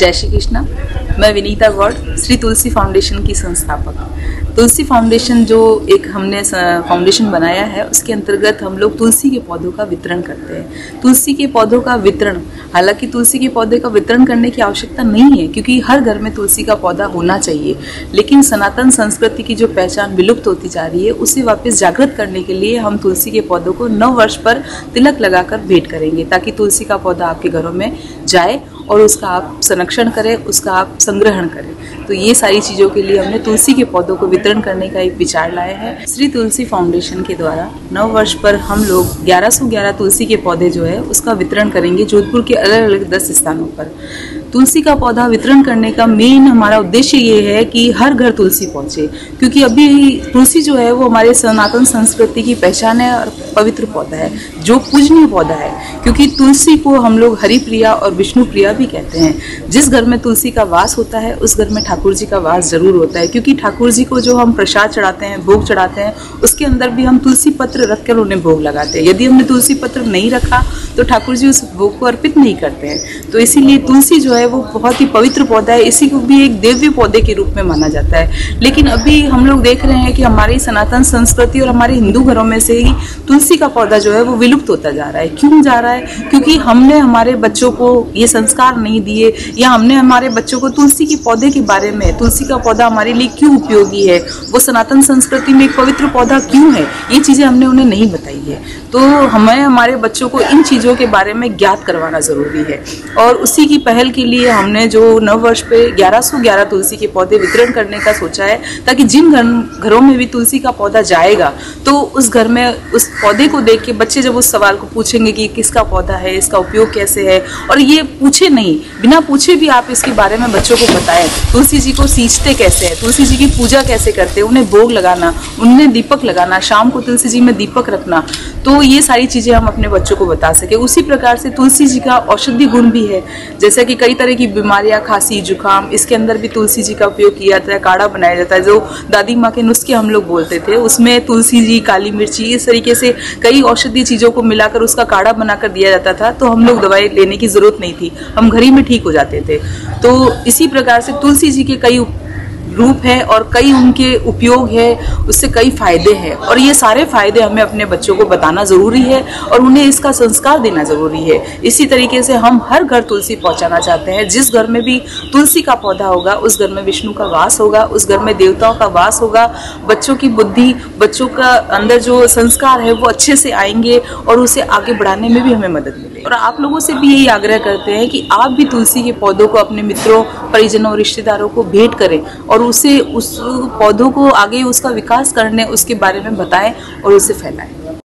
जय श्री कृष्णा। मैं विनीता गौड़, श्री तुलसी फाउंडेशन की संस्थापक। तुलसी फाउंडेशन जो एक हमने फाउंडेशन बनाया है, उसके अंतर्गत हम लोग तुलसी के पौधों का वितरण करते हैं। तुलसी के पौधों का वितरण, हालांकि तुलसी के पौधे का वितरण करने की आवश्यकता नहीं है, क्योंकि हर घर में तुलसी का पौधा होना चाहिए। लेकिन सनातन संस्कृति की जो पहचान विलुप्त होती जा रही है, उसे वापस जागृत करने के लिए हम तुलसी के पौधों को नव वर्ष पर तिलक लगाकर भेंट करेंगे, ताकि तुलसी का पौधा आपके घरों में जाए और उसका आप संरक्षण करें, उसका आप संग्रहण करें। तो ये सारी चीज़ों के लिए हमने तुलसी के पौधों को वितरण करने का एक विचार लाया है। श्री तुलसी फाउंडेशन के द्वारा नव वर्ष पर हम लोग 1111 तुलसी के पौधे जो है उसका वितरण करेंगे जोधपुर के अलग अलग 10 स्थानों पर। तुलसी का पौधा वितरण करने का मेन हमारा उद्देश्य ये है कि हर घर तुलसी पहुँचे, क्योंकि अभी तुलसी जो है वो हमारे सनातन संस्कृति की पहचान है और पवित्र पौधा है, जो पूजनीय पौधा है। क्योंकि तुलसी को हम लोग हरि प्रिया और विष्णु प्रिया भी कहते हैं। जिस घर में तुलसी का वास होता है, उस घर में ठाकुर जी का वास जरूर होता है, क्योंकि ठाकुर जी को जो हम प्रसाद चढ़ाते हैं, भोग चढ़ाते हैं, उसके अंदर भी हम तुलसी पत्र रखकर उन्हें भोग लगाते हैं। यदि हमने तुलसी पत्र नहीं रखा तो ठाकुर जी उस भोग को अर्पित नहीं करते हैं। तो इसीलिए तुलसी जो है वो बहुत ही पवित्र पौधा है, इसी को भी एक दिव्य पौधे के रूप में माना जाता है। लेकिन अभी हम लोग देख रहे हैं कि हमारी सनातन संस्कृति और हमारे हिंदू घरों में से ही तुलसी का पौधा जो है वो विलुप्त होता जा रहा है। क्यों जा रहा है? क्योंकि हमने हमारे बच्चों को ये संस्कार नहीं दिए, या हमने हमारे बच्चों को तुलसी के पौधे के बारे में, तुलसी का पौधा हमारे लिए क्यों उपयोगी है, वो सनातन संस्कृति में एक पवित्र पौधा क्यों है, ये चीजें हमने उन्हें नहीं बताई है। तो हमें हमारे बच्चों को इन चीजों के बारे में ज्ञात करवाना जरूरी है। और उसी की पहल के लिए हमने जो नव वर्ष पे 1111 तुलसी के पौधे वितरण करने का सोचा है, ताकि जिन घरों में भी तुलसी का पौधा जाएगा तो उस घर में उस पौधे को देख के बच्चे जब उस सवाल को पूछेंगे कि किसका पौधा है, इसका उपयोग कैसे है, और ये पूछे नहीं, बिना पूछे भी आप इसके बारे में बच्चों को बताएं। तुलसी जी को सींचते कैसे है, तुलसी जी की पूजा कैसे करते हैं, उन्हें भोग लगाना, उन्हें दीपक लगाना, शाम को तुलसी जी में दीपक रखना, तो ये सारी चीजें हम अपने बच्चों को बता सके। उसी प्रकार से तुलसी जी का औषधि गुण भी है, जैसे कि कई तरह की बीमारियां, खांसी, जुकाम, इसके अंदर भी तुलसी जी का उपयोग किया जाता है, काढ़ा बनाया जाता है। जो दादी माँ के नुस्खे हम लोग बोलते थे, उसमें तुलसी जी, काली मिर्ची, इस तरीके से कई औषधीय चीजों को मिलाकर उसका काढ़ा बनाकर दिया जाता था। तो हम लोग दवाई लेने की जरूरत नहीं थी, हम घर ही में ठीक हो जाते थे। तो इसी प्रकार से तुलसी जी के कई रूप है और कई उनके उपयोग है, उससे कई फायदे हैं, और ये सारे फायदे हमें अपने बच्चों को बताना जरूरी है और उन्हें इसका संस्कार देना जरूरी है। इसी तरीके से हम हर घर तुलसी पहुंचाना चाहते हैं। जिस घर में भी तुलसी का पौधा होगा, उस घर में विष्णु का वास होगा, उस घर में देवताओं का वास होगा। बच्चों की बुद्धि, बच्चों का अंदर जो संस्कार है वो अच्छे से आएंगे और उसे आगे बढ़ाने में भी हमें मदद मिलेगी। और आप लोगों से भी यही आग्रह करते हैं कि आप भी तुलसी के पौधों को अपने मित्रों, परिजनों, रिश्तेदारों को भेंट करें और उसे, उस पौधों को आगे उसका विकास करने, उसके बारे में बताएं और उसे फैलाएं।